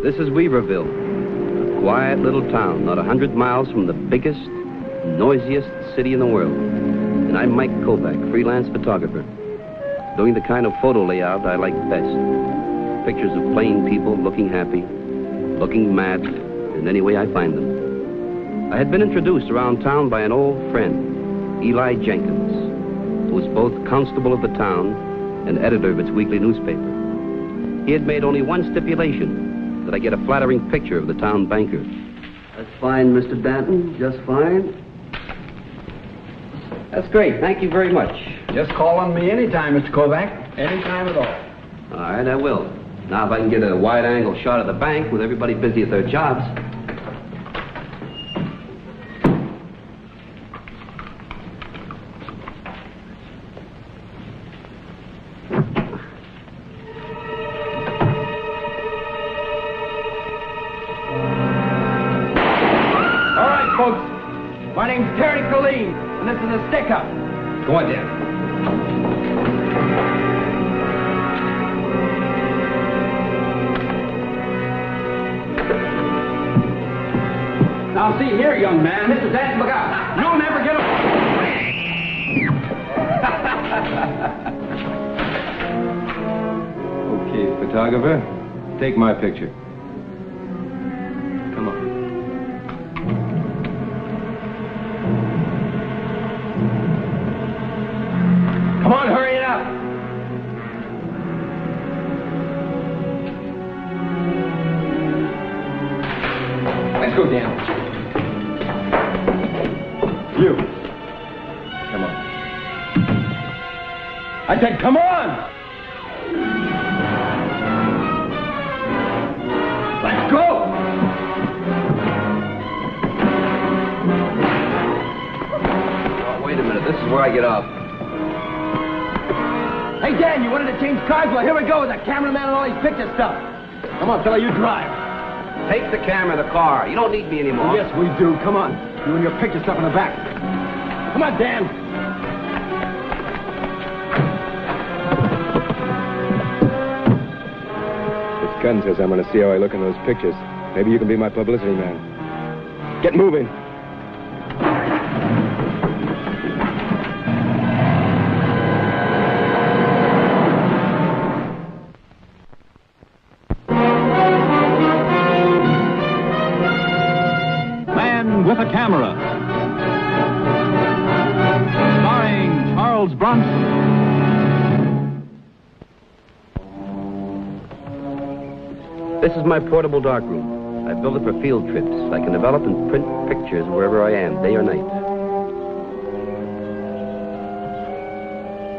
This is Weaverville, a quiet little town not 100 miles from the biggest, noisiest city in the world. And I'm Mike Kovac, freelance photographer, doing the kind of photo layout I like best. Pictures of plain people looking happy, looking mad, in any way I find them. I had been introduced around town by an old friend, Eli Jenkins, who was both constable of the town and editor of its weekly newspaper. He had made only one stipulation, that I get a flattering picture of the town banker. That's fine, Mr. Danton, just fine. That's great, thank you very much. Just call on me anytime, Mr. Kovac. Anytime at all. All right, I will. Now, if I can get a wide-angle shot of the bank with everybody busy at their jobs. All right, folks. My name's Terry Colleen, and this is a stick-up. Go on, Dan. Now, see here, young man. Mr. Danton, look out. You'll never get Okay, photographer, take my picture. Come on. Come on, hurry it up. Let's go, Dan. You. Come on. I said, come on! Let's go! Oh, wait a minute, this is where I get off. Hey, Dan, you wanted to change cars? Well, here we go with the cameraman and all these picture stuff. Come on, fella, you drive. Take the camera, the car. You don't need me anymore. Yes, we do. Come on. You and your picture stuff in the back. Come on, Dan. This gun says I'm going to see how I look in those pictures. Maybe you can be my publicity man. Get moving. Man with a Camera, starring Charles Bronson. This is my portable darkroom. I built it for field trips. I can develop and print pictures wherever I am, day or night.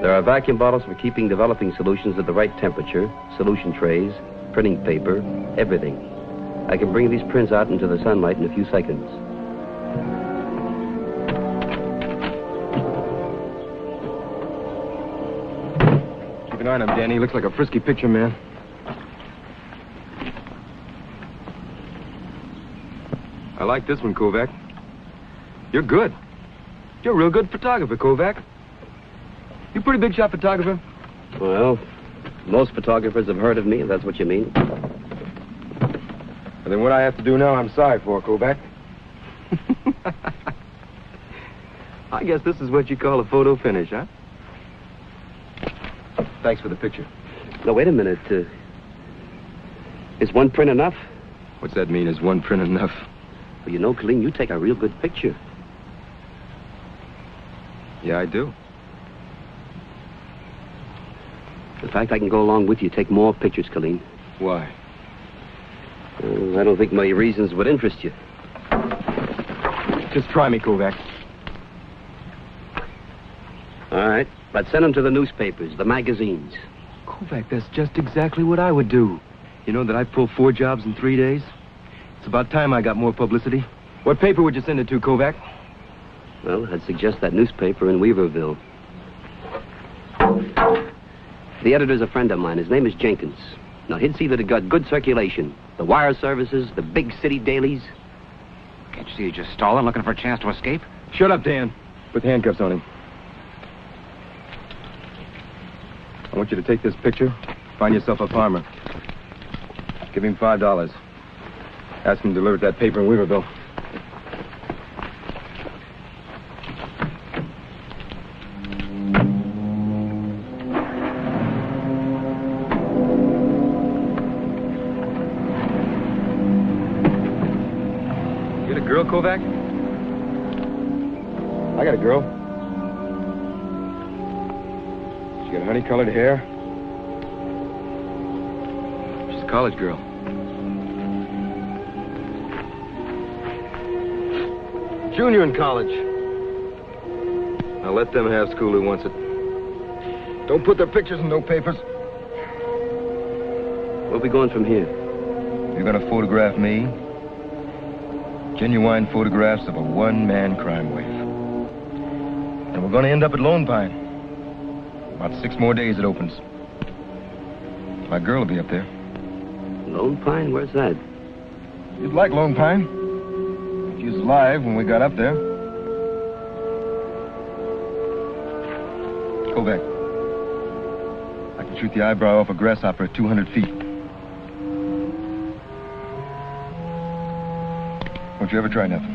There are vacuum bottles for keeping developing solutions at the right temperature, solution trays, printing paper, everything. I can bring these prints out into the sunlight in a few seconds. Keep an eye on him, Danny. He looks like a frisky picture man. I like this one, Kovac. You're good. You're a real good photographer, Kovac. You a pretty big shot photographer? Well, most photographers have heard of me, if that's what you mean. And then what I have to do now, I'm sorry for, Kovac. I guess this is what you call a photo finish, huh? Thanks for the picture. No, wait a minute. Is one print enough? What's that mean? Is one print enough? Well, you know, Colleen, you take a real good picture. Yeah, I do. In fact, I can go along with you, take more pictures, Colleen. Why? I don't think my reasons would interest you. Just try me, Kovac. All right, but send them to the newspapers, the magazines. Kovac, that's just exactly what I would do. You know that I pulled 4 jobs in 3 days? It's about time I got more publicity. What paper would you send it to, Kovac? Well, I'd suggest that newspaper in Weaverville. The editor's a friend of mine. His name is Jenkins. Now, he'd see that it got good circulation. The wire services, the big city dailies. Can't you see he's just stalling, looking for a chance to escape? Shut up, Dan. Put the handcuffs on him. I want you to take this picture, find yourself a farmer. Give him $5. Ask him to deliver that paper in Weaverville. You got a girl, Kovac? I got a girl. She got honey-colored hair. She's a college girl. Junior in college. Now let them have school who wants it. Don't put their pictures in no papers. Where are we going from here? You're gonna photograph me. Genuine photographs of a one-man crime wave. And we're gonna end up at Lone Pine. About 6 more days it opens. My girl will be up there. Lone Pine? Where's that? You'd like Lone Pine. If you was alive when we got up there. Kovac. I can shoot the eyebrow off a grasshopper at 200 feet. Don't you ever try nothing.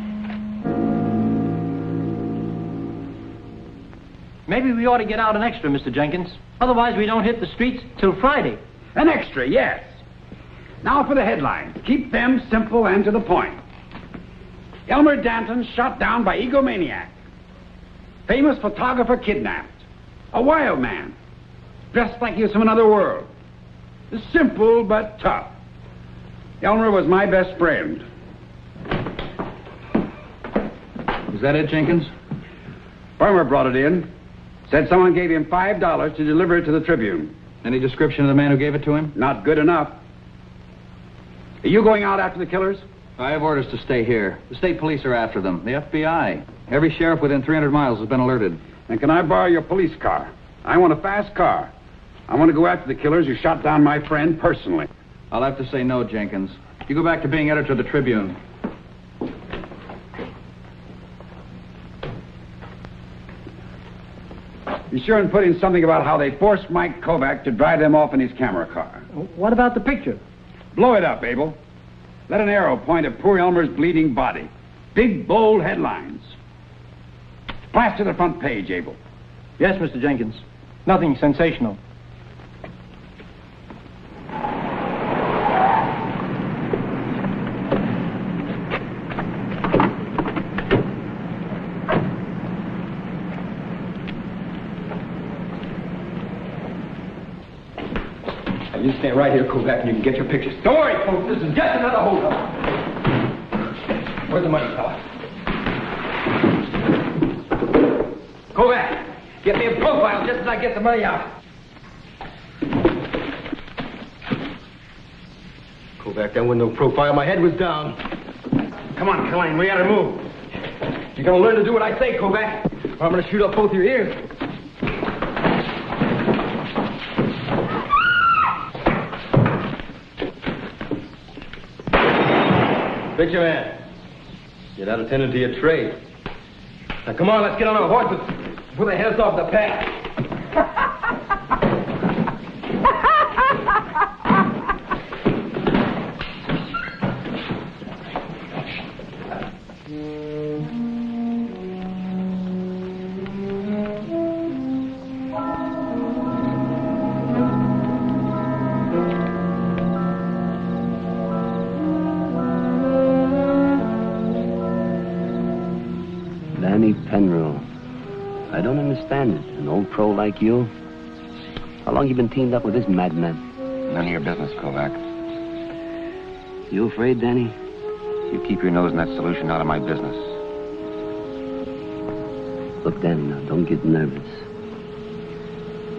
Maybe we ought to get out an extra, Mr. Jenkins. Otherwise, we don't hit the streets till Friday. An extra, yes. Now for the headlines. Keep them simple and to the point. Elmer Danton shot down by egomaniac. Famous photographer kidnapped. A wild man. Dressed like he was from another world. Simple but tough. Elmer was my best friend. Is that it, Jenkins? Farmer brought it in. Said someone gave him $5 to deliver it to the Tribune. Any description of the man who gave it to him? Not good enough. Are you going out after the killers? I have orders to stay here. The state police are after them. The FBI. Every sheriff within 300 miles has been alerted. And can I borrow your police car? I want a fast car. I want to go after the killers who shot down my friend personally. I'll have to say no, Jenkins. You go back to being editor of the Tribune. Be sure and put in something about how they forced Mike Kovac to drive them off in his camera car. What about the picture? Blow it up, Abel. Let an arrow point at poor Elmer's bleeding body. Big, bold headlines. Plaster the front page, Abel. Yes, Mr. Jenkins. Nothing sensational. You stay right here, Kovac, and you can get your pictures. Don't worry, folks. This is just another holdup. Where's the money, fella? Kovac, get me a profile just as I get the money out. Kovac, that wasn't no profile. My head was down. Come on, Klein, we gotta move. You're gonna learn to do what I say, Kovac, or I'm gonna shoot up both your ears. Picture man. You're not attending to your trade. Now, come on, let's get on our horses. Put the heads off the pack. Danny Penrose. I don't understand it. An old pro like you? How long you been teamed up with this madman? None of your business, Kovac. You afraid, Danny? You keep your nose in that solution, out of my business. Look, Danny, now, don't get nervous.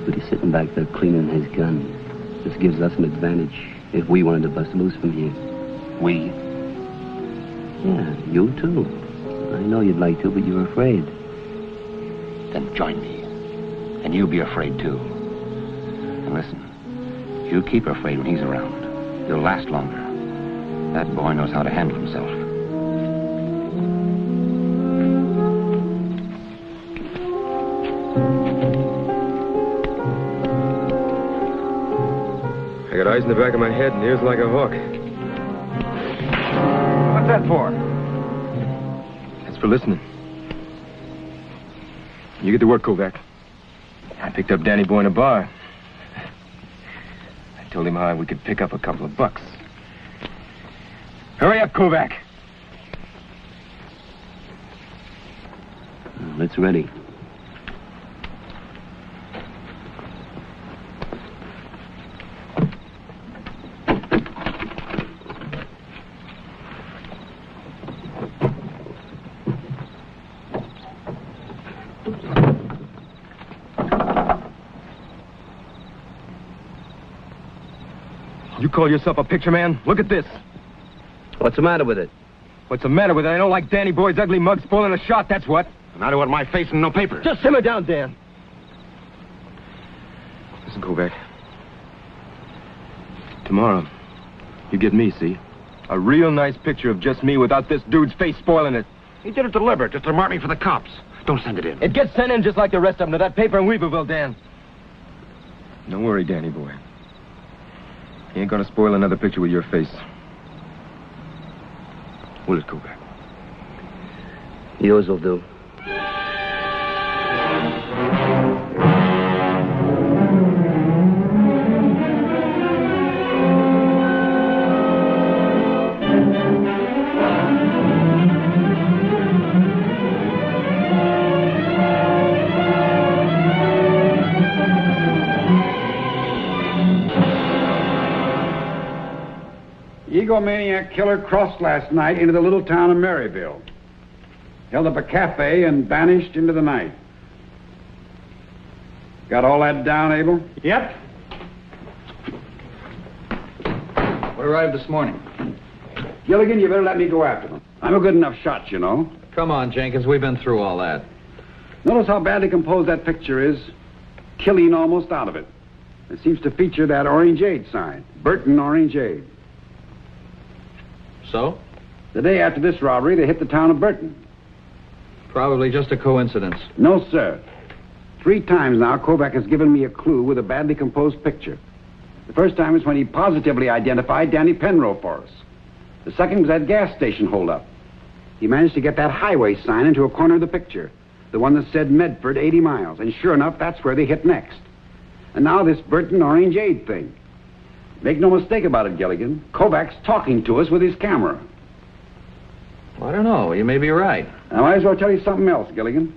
But he's sitting back there cleaning his gun. This gives us an advantage if we wanted to bust loose from here. We? Yeah, you too. I know you'd like to, but you're afraid. Then join me. And you be afraid, too. And listen, if you keep afraid when he's around, you'll last longer. That boy knows how to handle himself. I got eyes in the back of my head and ears like a hawk. that for? That's for listening. You get to work, Kovac. I picked up Danny Boy in a bar. I told him how we could pick up a couple of bucks. Hurry up, Kovac. It's ready. You call yourself a picture man? Look at this. What's the matter with it? What's the matter with it? I don't like Danny Boy's ugly mug spoiling a shot, that's what. And I don't want my face in no paper. Just simmer down, Dan. Listen, Kovac. Tomorrow, you get me, see? A real nice picture of just me without this dude's face spoiling it. He did it deliberate, just to mark me for the cops. Don't send it in. It gets sent in just like the rest of them to that paper in Weaverville, Dan. Don't worry, Danny Boy. He ain't gonna spoil another picture with your face. Will it, Kovac? Yours will do. Egomaniac killer crossed last night into the little town of Maryville. Held up a cafe and vanished into the night. Got all that down, Abel? Yep. We arrived this morning. Gilligan, you better let me go after them. I'm a good enough shot, you know. Come on, Jenkins. We've been through all that. Notice how badly composed that picture is. Killing almost out of it. It seems to feature that Orangeade sign. Burton Orangeade. So? The day after this robbery, they hit the town of Burton. Probably just a coincidence. No, sir. 3 times now, Kovac has given me a clue with a badly composed picture. The first time was when he positively identified Danny Penrose for us. The second was that gas station holdup. He managed to get that highway sign into a corner of the picture, the one that said Medford 80 miles, and sure enough, that's where they hit next. And now this Burton Orangeade thing. Make no mistake about it, Gilligan. Kovac's talking to us with his camera. Well, I don't know. You may be right. I might as well tell you something else, Gilligan.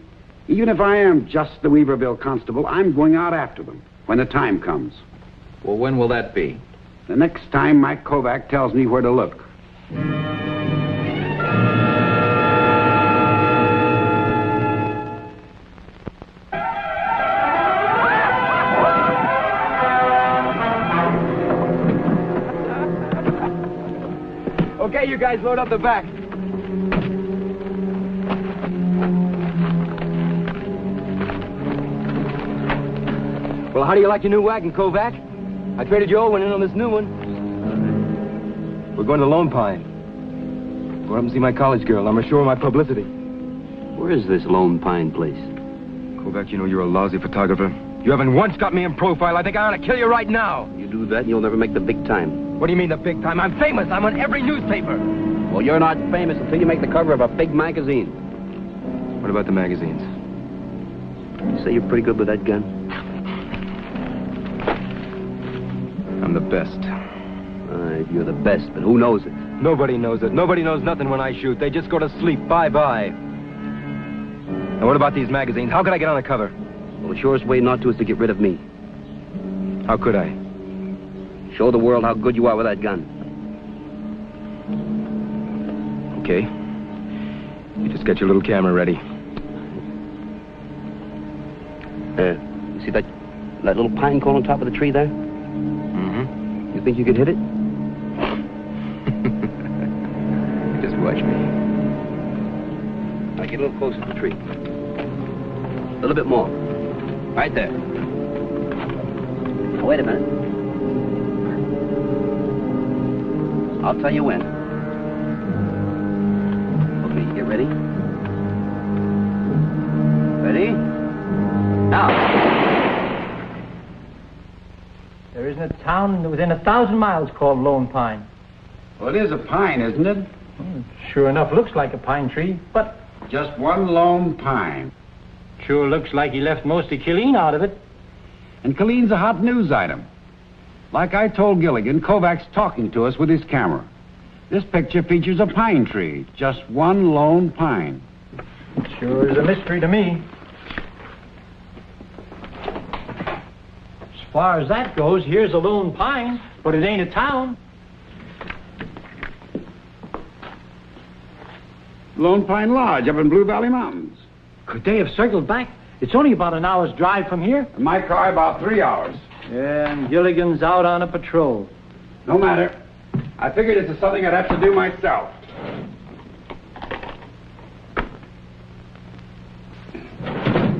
Even if I am just the Weaverville constable, I'm going out after them when the time comes. Well, when will that be? The next time Mike Kovac tells me where to look. Okay, you guys load up the back. Well, how do you like your new wagon, Kovac? I traded your old one in on this new one. We're going to Lone Pine. Go up and see my college girl. I'm assuring my publicity. Where is this Lone Pine place? Kovac, you know you're a lousy photographer. You haven't once got me in profile. I think I ought to kill you right now. You do that and you'll never make the big time. What do you mean the big time? I'm famous. I'm on every newspaper. Well, you're not famous until you make the cover of a big magazine. What about the magazines? You say you're pretty good with that gun? I'm the best. You're the best, but who knows it? Nobody knows it. Nobody knows nothing when I shoot. They just go to sleep. Bye-bye. And what about these magazines? How could I get on the cover? Well, the surest way not to is to get rid of me. How could I? Show the world how good you are with that gun. Okay. You just get your little camera ready. You see that little pine cone on top of the tree there? Mm-hmm. You think you could hit it? Just watch me. Now get a little closer to the tree. A little bit more. Right there. Now, wait a minute. I'll tell you when. Okay, you ready? Ready? Now. There isn't a town within 1,000 miles called Lone Pine. Well, it is a pine, isn't it? Sure enough looks like a pine tree, but Just one lone pine. sure looks like he left most of Killeen out of it. And Colleen's a hot news item. Like I told Gilligan, Kovac's talking to us with his camera. This picture features a pine tree. Just one lone pine. Sure is a mystery to me. As far as that goes, here's a lone pine, but it ain't a town. Lone Pine Lodge up in Blue Valley Mountains. Could they have circled back? It's only about an hour's drive from here. In my car, about 3 hours. Yeah, and Gilligan's out on a patrol. No matter. I figured this is something I'd have to do myself.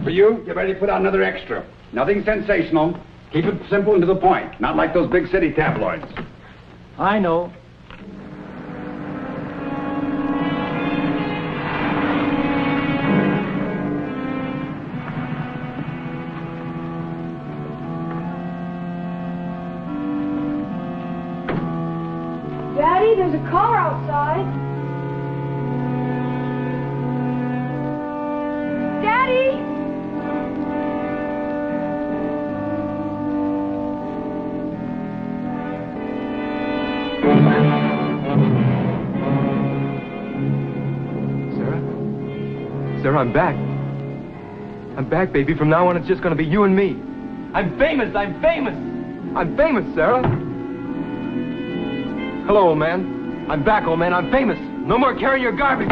For you, get ready to put out another extra. Nothing sensational. Keep it simple and to the point. Not like those big city tabloids. I know. Daddy, there's a car outside. Daddy! Sarah, I'm back. I'm back, baby. From now on, it's just gonna be you and me. I'm famous! I'm famous! I'm famous, Sarah! Hello, old man. I'm back, old man. I'm famous. No more carrying your garbage.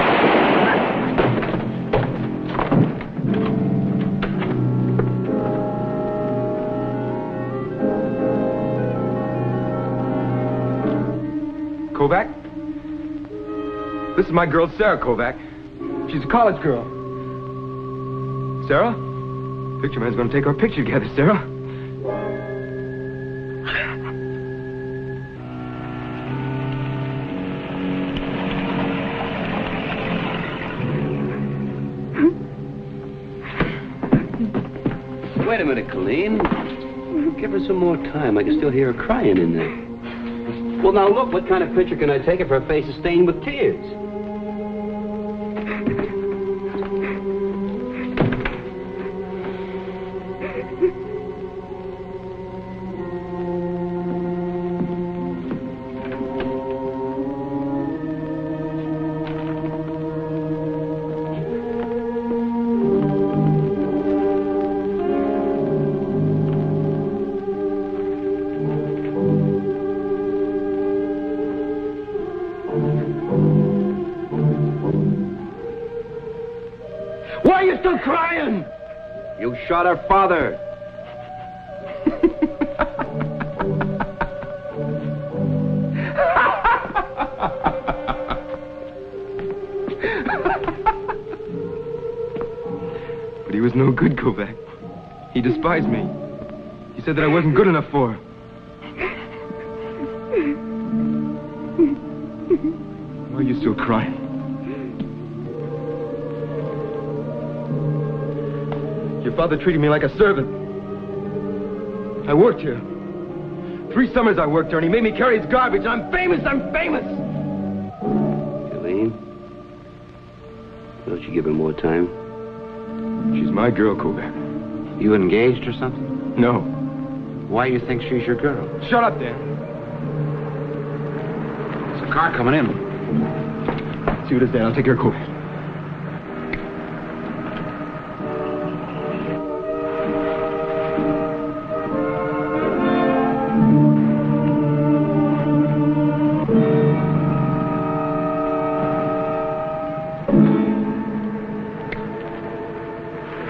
Kovac? This is my girl, Sarah Kovac. She's a college girl. Sarah? Picture man's gonna take our picture together, Sarah. Wait a minute, Colleen. Give her some more time. I can still hear her crying in there. Well, now look, what kind of picture can I take if her face is stained with tears? Why are you still crying? You shot her father. But he was no good, Kovac. He despised me. He said that I wasn't good enough for her. Why are you still crying? Your father treated me like a servant. I worked here. 3 summers I worked here, and he made me carry his garbage. I'm famous! I'm famous! Colleen, don't you give her more time? She's my girl, Kovac. You engaged or something? No. Why do you think she's your girl? Shut up, Dan. There's a car coming in. See what it is, Dan. I'll take care of Kovac.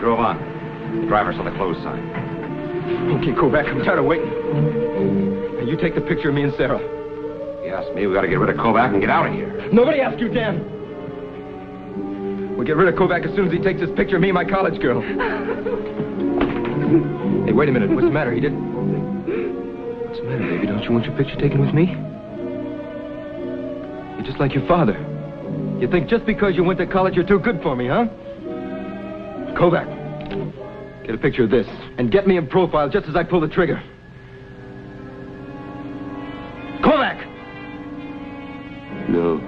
Drove on. Driver saw the closed sign. Okay, Kovac, I'm tired of waiting. Now, you take the picture of me and Sarah. Yes, me, we gotta get rid of Kovac and get out of here. Nobody asked you, Dan. We'll get rid of Kovac as soon as he takes this picture of me and my college girl. Hey, wait a minute. What's the matter? He did... What's the matter, baby? Don't you want your picture taken with me? You're just like your father. You think just because you went to college you're too good for me, huh? Kovac, get a picture of this and get me in profile just as I pull the trigger. Kovac! No.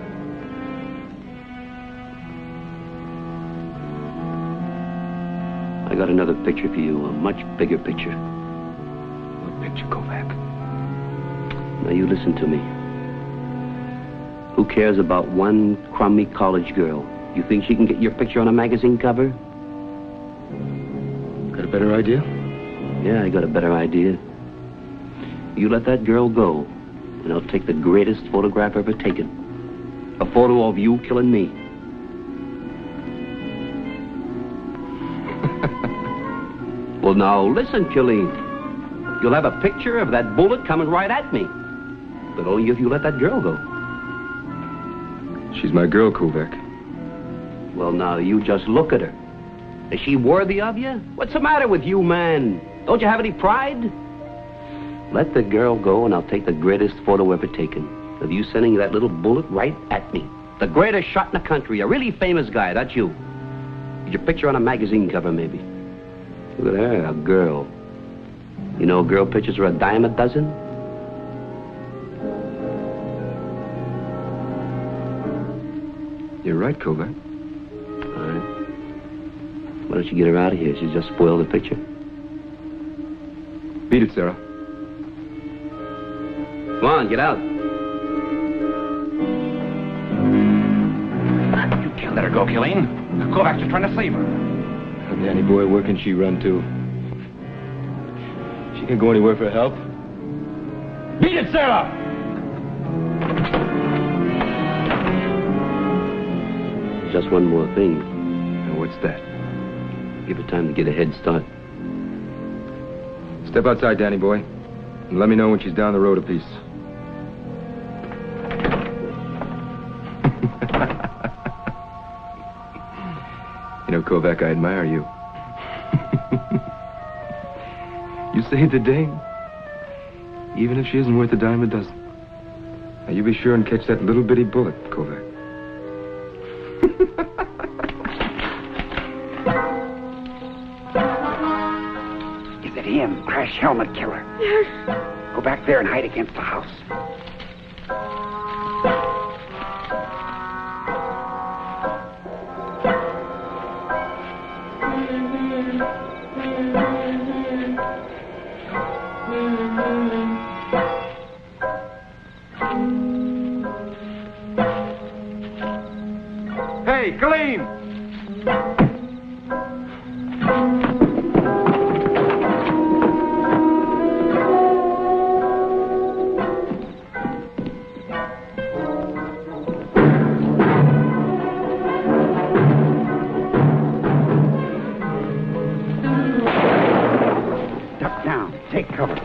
I got another picture for you, a much bigger picture. What picture, Kovac? Now, you listen to me. Who cares about one crummy college girl? You think she can get your picture on a magazine cover? Got a better idea? Yeah, I got a better idea. You let that girl go, and I'll take the greatest photograph ever taken. A photo of you killing me. Well, now, listen, Killeen. You'll have a picture of that bullet coming right at me. But only if you let that girl go. She's my girl, Kovac. Well, now, you just look at her. Is she worthy of you? What's the matter with you, man? Don't you have any pride? Let the girl go, and I'll take the greatest photo ever taken of you sending that little bullet right at me. The greatest shot in the country. A really famous guy, that's you. Get your picture on a magazine cover, maybe. Look at her, a girl. You know, girl pictures are a dime a dozen? You're right, Kovac. All right. Why don't you get her out of here? She's just spoiled the picture. Beat it, Sarah. Come on, get out. You can't let her go, Killeen. Kovac's just trying to save her. Danny boy, where can she run to? She can't go anywhere for help. Beat it, Sarah! Just one more thing. And what's that? Give her time to get a head start. Step outside, Danny boy, and let me know when she's down the road a piece. You know, Kovac, I admire you. You saved the day, even if she isn't worth a dime a dozen. Now, you be sure and catch that little bitty bullet, Kovac. Is it him, Crash Helmet Killer? Yes. Go back there and hide against the house. Hey, Killeen! Duck down. Take cover.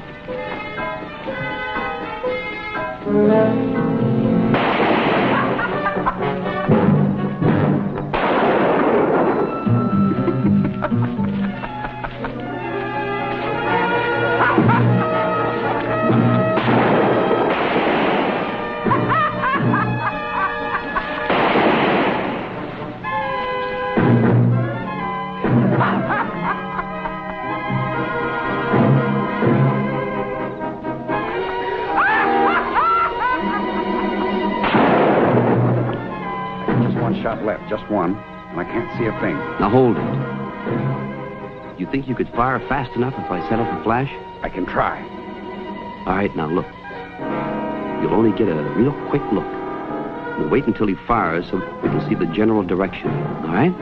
Shot left, just one, and I can't see a thing. Now hold it. You think you could fire fast enough if I set off a flash? I can try. All right, now look. You'll only get a real quick look. We'll wait until he fires so we can see the general direction. All right?